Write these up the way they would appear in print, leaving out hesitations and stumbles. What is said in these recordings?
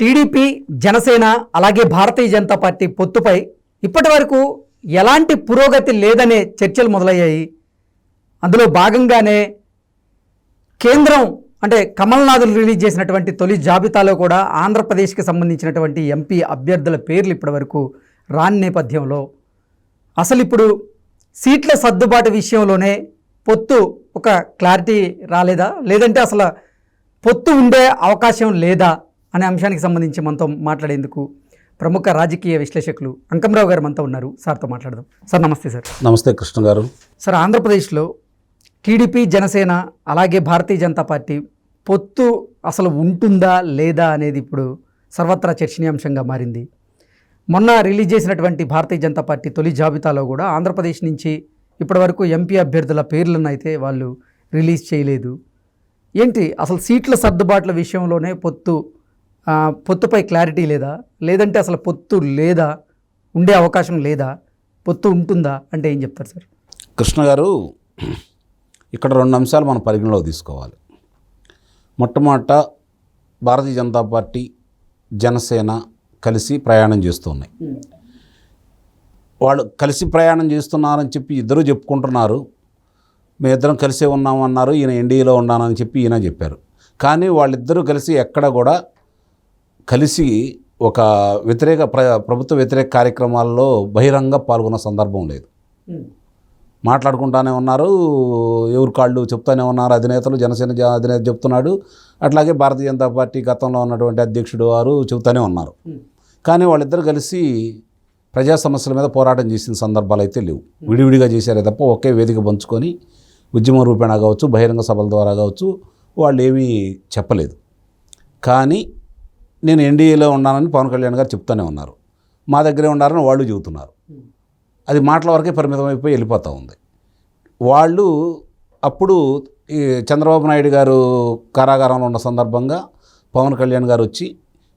TDP, Janasena అలాగే Bharatiya Janata party పొత్తుపై ఇప్పటి వరకు ఎలాంటి పురోగతి లేదనే చర్చలు మొదలయ్యాయి. అందులో భాగంగానే కేంద్రం అంటే కమల్నాథులు రిలీజ్ చేసినటువంటి తొలి జాబితాలో కూడా ఆంధ్రప్రదేశ్కి సంబంధించినటువంటి ఎంపీ అభ్యర్థుల పేర్లు ఇప్పటి వరకు రాని నేపథ్యంలో అసలు ఇప్పుడు సీట్ల సర్దుబాటు విషయంలోనే పొత్తు ఒక క్లారిటీ రాలేదా, లేదంటే అసలు పొత్తు ఉండే అవకాశం లేదా అనే అంశానికి సంబంధించి మనతో మాట్లాడేందుకు ప్రముఖ రాజకీయ విశ్లేషకులు అంకమరావు గారు మనతో ఉన్నారు. సార్తో మాట్లాడదాం. సార్ నమస్తే. సార్ నమస్తే కృష్ణ గారు. సార్, ఆంధ్రప్రదేశ్లో టీడీపీ, జనసేన అలాగే భారతీయ జనతా పార్టీ పొత్తు అసలు ఉంటుందా లేదా అనేది ఇప్పుడు సర్వత్రా చర్చనీయాంశంగా మారింది. మొన్న రిలీజ్ చేసినటువంటి భారతీయ జనతా పార్టీ తొలి జాబితాలో కూడా ఆంధ్రప్రదేశ్ నుంచి ఇప్పటివరకు ఎంపీ అభ్యర్థుల పేర్లను అయితే వాళ్ళు రిలీజ్ చేయలేదు. ఏంటి అసలు సీట్ల సర్దుబాట్ల విషయంలోనే పొత్తుపై క్లారిటీ లేదా, లేదంటే అసలు పొత్తు లేదా, ఉండే అవకాశం లేదా, పొత్తు ఉంటుందా అంటే ఏం చెప్తారు సార్? కృష్ణ గారు, ఇక్కడ రెండు అంశాలు మనం పరిగణలోకి తీసుకోవాలి. మొట్టమొదట భారతీయ జనతా పార్టీ, జనసేన కలిసి ప్రయాణం చేస్తున్నాయి. వాళ్ళు కలిసి ప్రయాణం చేస్తున్నారని చెప్పి ఇద్దరూ చెప్పుకుంటున్నారు. మేమిద్దరం కలిసే ఉన్నామన్నారు. ఈయన ఎన్డీఏలో ఉన్నానని చెప్పి ఈయన చెప్పారు. కానీ వాళ్ళిద్దరూ కలిసి ఎక్కడ కూడా కలిసి ఒక ప్రభుత్వ వ్యతిరేక కార్యక్రమాల్లో బహిరంగ పాల్గొన్న సందర్భం లేదు. మాట్లాడుకుంటానే ఉన్నారు, ఎవరు కాళ్ళు చెప్తానే ఉన్నారు. అధినేతలు, జనసేన అధినేత చెప్తున్నాడు, అట్లాగే భారతీయ జనతా పార్టీ గతంలో ఉన్నటువంటి అధ్యక్షుడు వారు చెబుతూనే ఉన్నారు. కానీ వాళ్ళిద్దరు కలిసి ప్రజా సమస్యల మీద పోరాటం చేసిన సందర్భాలు అయితే లేవు. విడివిడిగా చేశారే తప్ప ఒకే వేదిక పంచుకొని ఉద్యమ రూపేణ కావచ్చు, బహిరంగ సభల ద్వారా కావచ్చు వాళ్ళు ఏమీ చెప్పలేదు. కానీ నేను ఎన్డీఏలో ఉన్నానని పవన్ కళ్యాణ్ గారు చెప్తూనే ఉన్నారు, మా దగ్గరే ఉన్నారని వాళ్ళు చెబుతున్నారు. అది మాటల వరకే పరిమితం అయిపోయి వెళ్ళిపోతూ ఉంది. వాళ్ళు అప్పుడు ఈ చంద్రబాబు నాయుడు గారు కారాగారంలో ఉన్న సందర్భంగా పవన్ కళ్యాణ్ గారు వచ్చి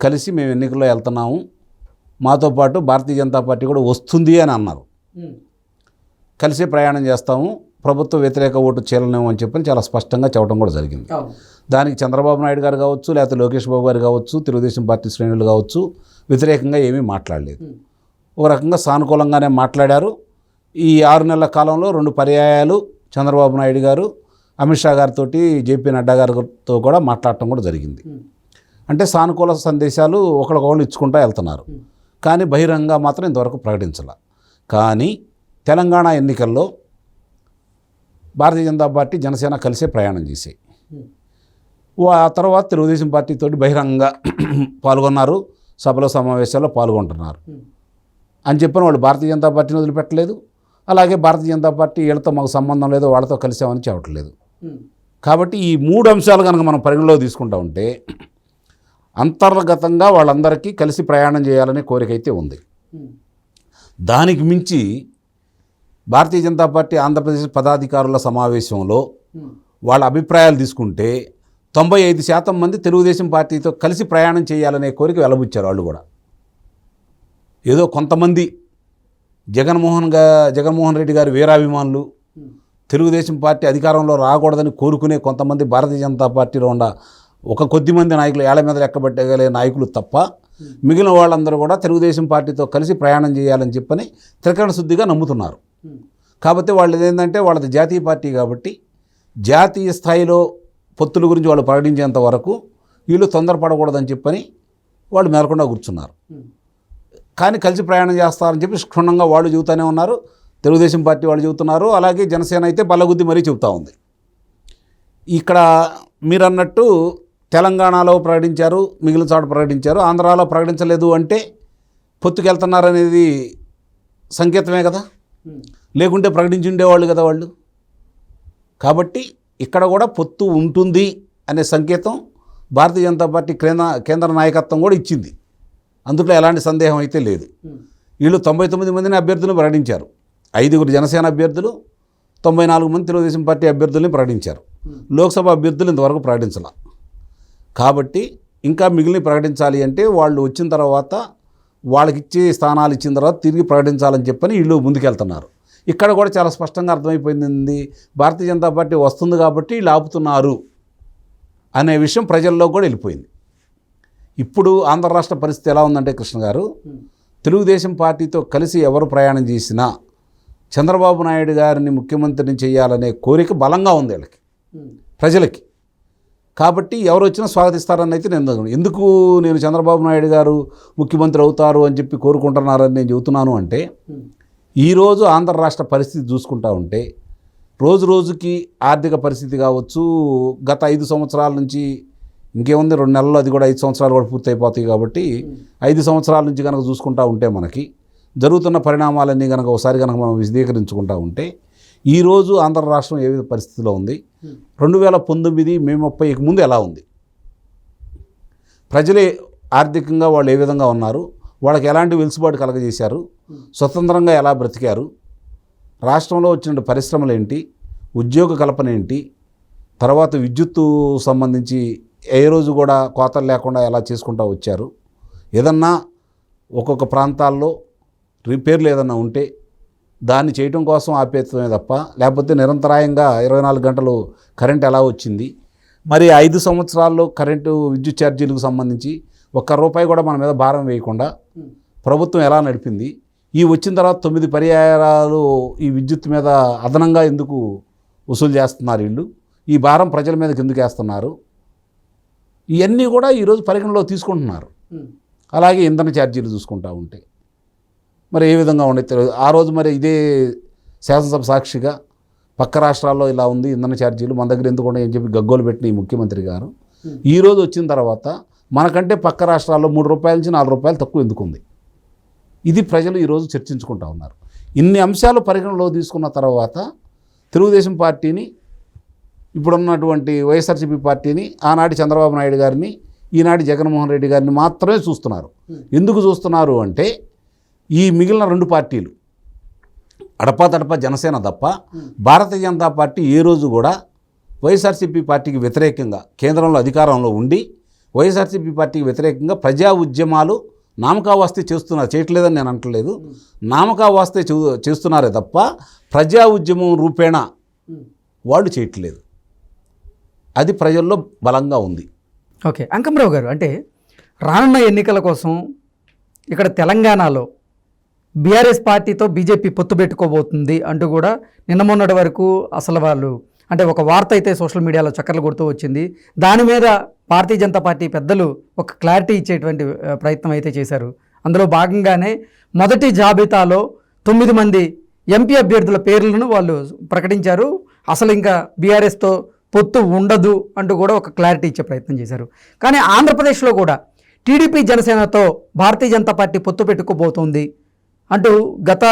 కలిసి మేము ఎన్నికల్లో వెళ్తున్నాము, మాతో పాటు భారతీయ జనతా పార్టీ కూడా వస్తుంది అని అన్నారు. కలిసి ప్రయాణం చేస్తాము, ప్రభుత్వ వ్యతిరేక ఓటు చీలనేమో అని చెప్పని చాలా స్పష్టంగా చెప్పడం కూడా జరిగింది. దానికి చంద్రబాబు నాయుడు గారు కావచ్చు, లేకపోతే లోకేష్ బాబు గారు కావచ్చు, తెలుగుదేశం పార్టీ శ్రేణులు కావచ్చు వ్యతిరేకంగా ఏమీ మాట్లాడలేదు. ఒక రకంగా సానుకూలంగానే మాట్లాడారు. ఈ 6 నెలల కాలంలో 2 పర్యాయాలు చంద్రబాబు నాయుడు గారు అమిత్ షా గారితో, జేపీ నడ్డా గారితో కూడా మాట్లాడటం కూడా జరిగింది. అంటే సానుకూల సందేశాలు ఒకరికొకరు ఇచ్చుకుంటూ వెళ్తున్నారు. కానీ బహిరంగ మాత్రం ఇంతవరకు ప్రకటించాల. కానీ తెలంగాణ ఎన్నికల్లో భారతీయ జనతా పార్టీ, జనసేన కలిసే ప్రయాణం చేసాయి. ఆ తర్వాత తెలుగుదేశం పార్టీతో బహిరంగ పాల్గొన్నారు, సభలో సమావేశాల్లో పాల్గొంటున్నారు అని చెప్పిన వాళ్ళు భారతీయ జనతా పార్టీని వదిలిపెట్టలేదు. అలాగే భారతీయ జనతా పార్టీ వీళ్ళతో మాకు సంబంధం లేదు, వాళ్ళతో కలిసామని చెప్పట్లేదు. కాబట్టి ఈ 3 అంశాలు కనుక మనం పరిగణలో తీసుకుంటా ఉంటే అంతర్గతంగా వాళ్ళందరికీ కలిసి ప్రయాణం చేయాలనే కోరిక అయితే ఉంది. దానికి మించి భారతీయ జనతా పార్టీ ఆంధ్రప్రదేశ్ పదాధికారుల సమావేశంలో వాళ్ళ అభిప్రాయాలు తీసుకుంటే 95% మంది తెలుగుదేశం పార్టీతో కలిసి ప్రయాణం చేయాలనే కోరిక వెలబుచ్చారు. వాళ్ళు కూడా ఏదో కొంతమంది జగన్మోహన్ రెడ్డి గారి వీరాభిమానులు, తెలుగుదేశం పార్టీ అధికారంలో రాకూడదని కోరుకునే కొంతమంది భారతీయ జనతా పార్టీలో ఉన్న ఒక కొద్దిమంది నాయకులు, ఏళ్ల మీద లెక్కబట్టగలే నాయకులు తప్ప మిగిలిన వాళ్ళందరూ కూడా తెలుగుదేశం పార్టీతో కలిసి ప్రయాణం చేయాలని చెప్పని త్రికరణ శుద్ధిగా నమ్ముతున్నారు. కాబట్టి వాళ్ళు ఏంటంటే వాళ్ళది జాతీయ పార్టీ కాబట్టి జాతీయ స్థాయిలో పొత్తుల గురించి వాళ్ళు ప్రకటించేంత వరకు వీళ్ళు తొందరపడకూడదని చెప్పని వాళ్ళు మేలకుండా కూర్చున్నారు. కానీ కలిసి ప్రయాణం చేస్తారని చెప్పి క్షుణ్ణంగా వాళ్ళు చెబుతూనే ఉన్నారు, తెలుగుదేశం పార్టీ వాళ్ళు చెబుతున్నారు. అలాగే జనసేన అయితే బల్లగుద్ది మరీ చెబుతూ ఉంది. ఇక్కడ మీరు అన్నట్టు తెలంగాణలో ప్రకటించారు, మిగిలిన చోట ప్రకటించారు, ఆంధ్రాలో ప్రకటించలేదు అంటే పొత్తుకెళ్తున్నారనేది సంకేతమే కదా, లేకుంటే ప్రకటించి ఉండేవాళ్ళు కదా వాళ్ళు. కాబట్టి ఇక్కడ కూడా పొత్తు ఉంటుంది అనే సంకేతం భారతీయ జనతా పార్టీ కేంద్ర నాయకత్వం కూడా ఇచ్చింది. అందులో ఎలాంటి సందేహం అయితే లేదు. వీళ్ళు 99 మందిని అభ్యర్థులను ప్రకటించారు. 5 జనసేన అభ్యర్థులు, 94 మంది తెలుగుదేశం పార్టీ అభ్యర్థుల్ని ప్రకటించారు. లోక్సభ అభ్యర్థులు ఇంతవరకు ప్రకటించాల. కాబట్టి ఇంకా మిగిలిన ప్రకటించాలి అంటే వాళ్ళు వచ్చిన తర్వాత వాళ్ళకి ఇచ్చే స్థానాలు ఇచ్చిన తర్వాత తిరిగి ప్రకటించాలని చెప్పని వీళ్ళు ముందుకెళ్తున్నారు. ఇక్కడ కూడా చాలా స్పష్టంగా అర్థమైపోయింది, భారతీయ జనతా పార్టీ వస్తుంది కాబట్టి వీళ్ళు ఆపుతున్నారు అనే విషయం ప్రజల్లో కూడా వెళ్ళిపోయింది. ఇప్పుడు ఆంధ్ర రాష్ట్ర పరిస్థితి ఎలా ఉందంటే కృష్ణ గారు, తెలుగుదేశం పార్టీతో కలిసి ఎవరు ప్రయాణం చేసినా చంద్రబాబు నాయుడు గారిని ముఖ్యమంత్రిని చేయాలనే కోరిక బలంగా ఉంది వీళ్ళకి, ప్రజలకి. కాబట్టి ఎవరు వచ్చినా స్వాగతిస్తారని అయితే నేను ఎందుకు నేను చంద్రబాబు నాయుడు గారు ముఖ్యమంత్రి అవుతారు అని చెప్పి కోరుకుంటున్నారని నేను చెబుతున్నాను అంటే, ఈరోజు ఆంధ్ర రాష్ట్ర పరిస్థితి చూసుకుంటా ఉంటే రోజు రోజుకి ఆర్థిక పరిస్థితి కావచ్చు, గత 5 సంవత్సరాల నుంచి ఇంకేముంది 2 నెలల్లో అది కూడా 5 సంవత్సరాలు కూడా పూర్తి అయిపోతాయి. కాబట్టి 5 సంవత్సరాల నుంచి కనుక చూసుకుంటా ఉంటే మనకి జరుగుతున్న పరిణామాలన్నీ కనుక ఒకసారి కనుక మనం విశదీకరించుకుంటా ఉంటే ఈరోజు ఆంధ్ర రాష్ట్రం ఏ విధ పరిస్థితిలో ఉంది, 2019 మే 30కి ముందు ఎలా ఉంది, ప్రజలే ఆర్థికంగా వాళ్ళు ఏ విధంగా ఉన్నారు, వాళ్ళకి ఎలాంటి వెలుసుబాటు కలగజేశారు, స్వతంత్రంగా ఎలా బ్రతికారు, రాష్ట్రంలో వచ్చిన పరిశ్రమలు ఏంటి, ఉద్యోగ కల్పన ఏంటి, తర్వాత విద్యుత్తు సంబంధించి ఏ రోజు కూడా కోతలు లేకుండా ఎలా చేసుకుంటూ వచ్చారు, ఏదన్నా ఒక్కొక్క ప్రాంతాల్లో రిపేర్లు ఏదన్నా ఉంటే దాన్ని చేయటం కోసం ఆపేయటమే తప్ప లేకపోతే నిరంతరాయంగా 24 గంటలు కరెంట్ ఎలా వచ్చింది, మరి 5 సంవత్సరాల్లో కరెంటు విద్యుత్ ఛార్జీలకు సంబంధించి ఒక్క రూపాయి కూడా మన మీద భారం వేయకుండా ప్రభుత్వం ఎలా నడిపింది, ఈ వచ్చిన తర్వాత 9 పర్యాయాలు ఈ విద్యుత్ మీద అదనంగా ఎందుకు వసూలు చేస్తున్నారు వీళ్ళు, ఈ భారం ప్రజల మీదకి ఎందుకు వేస్తున్నారు, ఇవన్నీ కూడా ఈరోజు పరిగణలో తీసుకుంటున్నారు. అలాగే ఇంధన ఛార్జీలు చూసుకుంటూ ఉంటే మరి ఏ విధంగా ఉండే తెలియదు. ఆ రోజు మరి ఇదే శాసనసభ సాక్షిగా పక్క రాష్ట్రాల్లో ఇలా ఉంది ఇంధన ఛార్జీలు, మన దగ్గర ఎందుకు ఉన్నాయని చెప్పి గగ్గోలు పెట్టిన ఈ ముఖ్యమంత్రి గారు ఈరోజు వచ్చిన తర్వాత మనకంటే పక్క రాష్ట్రాల్లో 3 రూపాయల నుంచి 4 రూపాయలు తక్కువ ఎందుకు ఉంది, ఇది ప్రజలు ఈరోజు చర్చించుకుంటూ ఉన్నారు. ఇన్ని అంశాలు పరిగణలో తీసుకున్న తర్వాత తెలుగుదేశం పార్టీని, ఇప్పుడున్నటువంటి వైఎస్ఆర్సీపీ పార్టీని, ఆనాటి చంద్రబాబు నాయుడు గారిని, ఈనాటి జగన్మోహన్ రెడ్డి గారిని మాత్రమే చూస్తున్నారు. ఎందుకు చూస్తున్నారు అంటే ఈ మిగిలిన 2 పార్టీలు అడపాతడపా జనసేన తప్ప భారతీయ జనతా పార్టీ ఏ రోజు కూడా వైఎస్ఆర్సీపీ పార్టీకి వ్యతిరేకంగా కేంద్రంలో అధికారంలో ఉండి వైఎస్ఆర్సీపీ పార్టీకి వ్యతిరేకంగా ప్రజా ఉద్యమాలు నామకావాస్తే చేయట్లేదని నేను అంటలేదు, నామకావాస్తే చేస్తున్నారే తప్ప ప్రజా ఉద్యమం రూపేణ వాళ్ళు చేయట్లేదు. అది ప్రజల్లో బలంగా ఉంది. ఓకే, అంకమరావు గారు, అంటే రానున్న ఎన్నికల కోసం ఇక్కడ తెలంగాణలో బీఆర్ఎస్ పార్టీతో బీజేపీ పొత్తు పెట్టుకోబోతుంది అంటూ కూడా నిన్న మొన్నటి వరకు అసలు వాళ్ళు అంటే ఒక వార్త అయితే సోషల్ మీడియాలో చక్కర్లు కొడుతూ వచ్చింది. దాని మీద భారతీయ జనతా పార్టీ పెద్దలు ఒక క్లారిటీ ఇచ్చేటువంటి ప్రయత్నం అయితే చేశారు. అందులో భాగంగానే మొదటి జాబితాలో 9 మంది ఎంపీ అభ్యర్థుల పేర్లను వాళ్ళు ప్రకటించారు. అసలు ఇంకా బీఆర్ఎస్తో పొత్తు ఉండదు అంటూ కూడా ఒక క్లారిటీ ఇచ్చే ప్రయత్నం చేశారు. కానీ ఆంధ్రప్రదేశ్లో కూడా టీడీపీ జనసేనతో భారతీయ జనతా పార్టీ పొత్తు పెట్టుకోబోతోంది అంటూ గత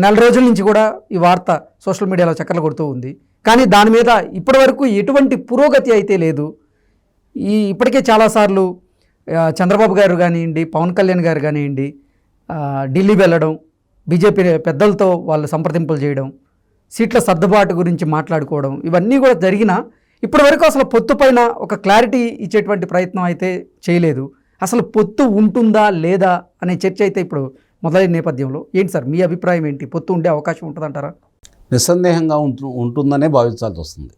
నెల రోజుల నుంచి కూడా ఈ వార్త సోషల్ మీడియాలో చక్కర్లు కొడుతూ ఉంది. కానీ దాని మీద ఇప్పటివరకు ఎటువంటి పురోగతి అయితే లేదు. ఇప్పటికే చాలాసార్లు చంద్రబాబు గారు కానివ్వండి, పవన్ కళ్యాణ్ గారు కానివ్వండి ఢిల్లీ వెళ్ళడం, బీజేపీ పెద్దలతో వాళ్ళు సంప్రదింపులు చేయడం, సీట్ల సర్దుబాటు గురించి మాట్లాడుకోవడం, ఇవన్నీ కూడా జరిగినా ఇప్పటివరకు అసలు పొత్తు పైన ఒక క్లారిటీ ఇచ్చేటువంటి ప్రయత్నం అయితే చేయలేదు. అసలు పొత్తు ఉంటుందా లేదా అనే చర్చ అయితే ఇప్పుడు మొదలైన నేపథ్యంలో ఏంటి సార్ మీ అభిప్రాయం ఏంటి? పొత్తు ఉండే అవకాశం ఉంటుందంటారా? నిస్సందేహంగా ఉంటుందనే భావించాల్సి వస్తుంది.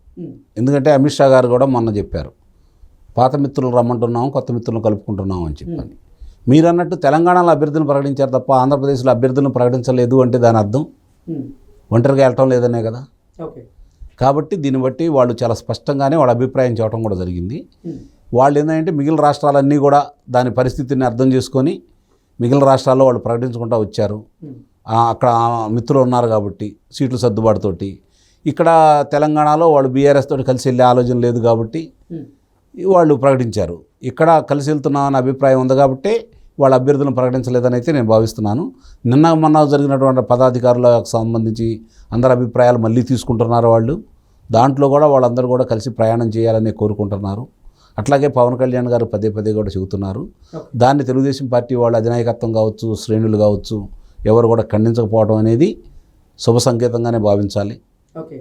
ఎందుకంటే అమిత్ షా గారు కూడా మొన్న చెప్పారు, పాత మిత్రులు రమ్మంటున్నాము, కొత్త మిత్రులను కలుపుకుంటున్నాము అని చెప్పని. మీరు అన్నట్టు తెలంగాణలో అభ్యర్థులను ప్రకటించారు తప్ప ఆంధ్రప్రదేశ్లో అభ్యర్థులను ప్రకటించలేదు అంటే దాని అర్థం ఒంటరిగా వెళ్ళటం లేదనే కదా. కాబట్టి దీన్ని బట్టి వాళ్ళు చాలా స్పష్టంగానే వాళ్ళ అభిప్రాయం చెప్పడం కూడా జరిగింది. వాళ్ళు ఏంటంటే మిగిలిన రాష్ట్రాలన్నీ కూడా దాని పరిస్థితిని అర్థం చేసుకొని మిగిలిన రాష్ట్రాల్లో వాళ్ళు ప్రకటించుకుంటూ వచ్చారు. అక్కడ మిత్రులు ఉన్నారు కాబట్టి సీట్లు సర్దుబాటుతోటి. ఇక్కడ తెలంగాణలో వాళ్ళు బీఆర్ఎస్ తోటి కలిసి వెళ్ళే ఆలోచన లేదు కాబట్టి వాళ్ళు ప్రకటించారు. ఇక్కడ కలిసి వెళ్తున్నామన్న అభిప్రాయం ఉంది కాబట్టి వాళ్ళ అభ్యర్థులను ప్రకటించలేదని అయితే నేను భావిస్తున్నాను. నిన్న మొన్న జరిగినటువంటి పదాధికారులకు సంబంధించి అందరి అభిప్రాయాలు మళ్ళీ తీసుకుంటున్నారు వాళ్ళు. దాంట్లో కూడా వాళ్ళందరూ కూడా కలిసి ప్రయాణం చేయాలని కోరుకుంటున్నారు. అట్లాగే పవన్ కళ్యాణ్ గారు పదే పదే కూడా చెబుతున్నారు. దాన్ని తెలుగుదేశం పార్టీ వాళ్ళ అధినాయకత్వం కావచ్చు, శ్రేణులు కావచ్చు, ఎవరు కూడా ఖండించకపోవడం అనేది శుభ సంకేతంగానే భావించాలి.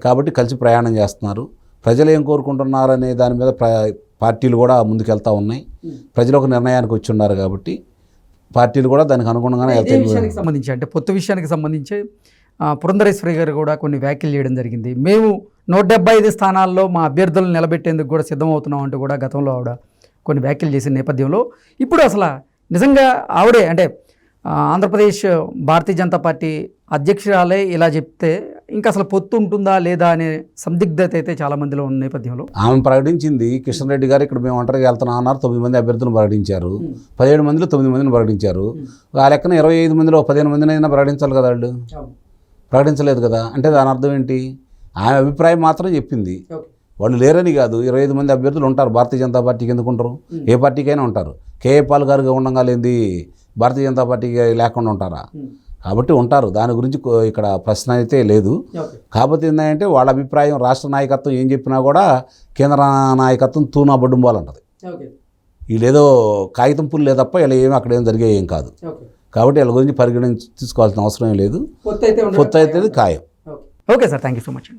కాబట్టి కలిసి ప్రయాణం చేస్తున్నారు. ప్రజలు ఏం కోరుకుంటున్నారనే దాని మీద పార్టీలు కూడా ముందుకెళ్తూ ఉన్నాయి. ప్రజలు ఒక నిర్ణయానికి వచ్చి ఉన్నారు కాబట్టి పార్టీలు కూడా దానికి అనుగుణంగానే వెళ్తాయి. సంబంధించి అంటే పొత్తు విషయానికి సంబంధించి పురంధరేశ్వరి గారు కూడా కొన్ని వ్యాఖ్యలు చేయడం జరిగింది. మేము 175 స్థానాల్లో మా అభ్యర్థులను నిలబెట్టేందుకు కూడా సిద్ధమవుతున్నాం అంటూ కూడా గతంలో ఆవిడ కొన్ని వ్యాఖ్యలు చేసిన నేపథ్యంలో ఇప్పుడు అసలు నిజంగా ఆవిడే అంటే ఆంధ్రప్రదేశ్ భారతీయ జనతా పార్టీ అధ్యక్షురాలే ఇలా చెప్తే ఇంకా అసలు పొత్తు ఉంటుందా లేదా అనే సందిగ్ధత అయితే చాలా మందిలో ఉన్న నేపథ్యంలో ఆమె ప్రకటించింది. కిషన్ రెడ్డి గారు ఇక్కడ మేము ఒంటరిగా వెళ్తున్నాం అన్నారు. 9 మంది అభ్యర్థులను ప్రకటించారు. 17 మందిలో 9 మందిని ప్రకటించారు. ఆ లెక్కన 25 మందిలో 15 మందిని అయినా ప్రకటించాలి కదా వాళ్ళు. ప్రకటించలేదు కదా. అంటే దాని అర్థం ఏంటి? ఆమె అభిప్రాయం మాత్రం చెప్పింది. వాళ్ళు లేరని కాదు. 25 మంది అభ్యర్థులు ఉంటారు. భారతీయ జనతా పార్టీకి ఎందుకు ఉంటారు? ఏ పార్టీకైనా ఉంటారు. కేఏ పాల్ గారుగా ఉండగాలేంది భారతీయ జనతా పార్టీకి లేకుండా ఉంటారా? కాబట్టి ఉంటారు. దాని గురించి ఇక్కడ ప్రశ్న అయితే లేదు. కాకపోతే ఏంటంటే వాళ్ళ అభిప్రాయం రాష్ట్ర నాయకత్వం ఏం చెప్పినా కూడా కేంద్ర నాయకత్వం తూనా బొడ్డుంబాలంటది. వీళ్ళేదో కాగితం పుల్లు తప్ప ఇలా ఏమి అక్కడ ఏం జరిగే ఏం కాదు. కాబట్టి వీళ్ళ గురించి పరిగణించి తీసుకోవాల్సిన అవసరం లేదు. పొత్తు అయితే ఖాయం. Okay sir, thank you so much.